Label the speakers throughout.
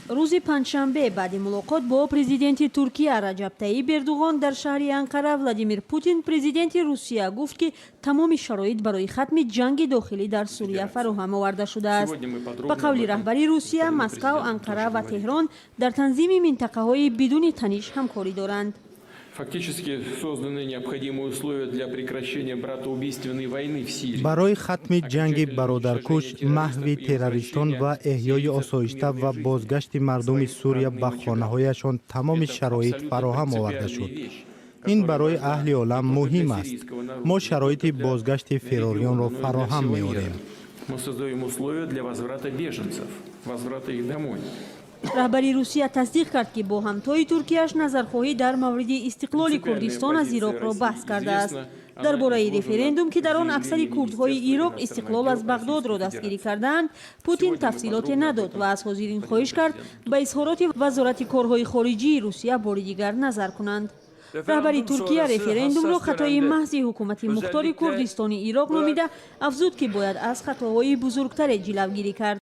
Speaker 1: روز پنجشنبه بعد ملاقات با президенти ترکیه رجب طیب اردوغان در شهر انقره ولادیمیر پوتین президенти روسیه گفت که تمام شرایط برای ختم جنگ داخلی در سوریه فراهم آورده شده است. به قول رهبری روسیه، مسکو، انقره و تهران در تنظیم منطقه‌های بدون تنش همکاری دارند.
Speaker 2: برای ختم جنگ برادرکش، محو تروریستان و احیای آسایشته و بازگشت مردم سوریه به خانه‌هایشان تمام شرایط فراهم آورده شد. این برای اهل عالم مهم است. ما شرایط بازگشت فراریان را فراهم می‌آوریم.
Speaker 1: رهبری روسیه تصدیق کرد که با همتای ترکیه‌اش نظرخواهی در مورد استقلال کردستان از عراق را بحث کرده است. درباره رفراندوم که در آن اکثر کردهای عراق استقلال از بغداد را دستگیری کردند، پوتین تفصیلات نداد و از حاضرین خواهش کرد به اظهارات وزارت کارهای خارجی روسیه بار دیگر نظر کنند. رهبری ترکیه رفراندوم را خطای محض حکومت مختار کردستان عراق نامیده، افزود که باید از خطاهای بزرگتر جلوگیری کرد.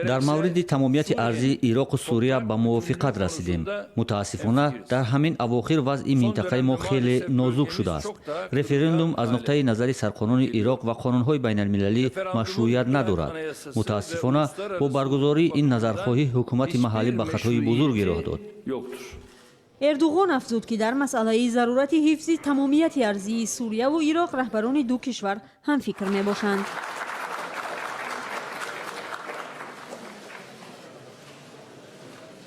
Speaker 3: در مورد تمامiyati арзии عراق و سوریه به موافقت رسیدیم. متاسفانه در همین اواخر وضع منطقه ما خیلی نازک شده است. رفراندوم از نقطه نظر سرقانون عراق و قانونهای بین المللی مشروعیت ندارد. متاسفانه با برگزاری این نظرخواهی حکومت محلی به خطای بزرگی راه داد.
Speaker 1: اردوغان افزود که در مسئله ضرورت حفظ تمامیت ارضی سوریه و عراق رهبران دو کشور هم فکر می باشند.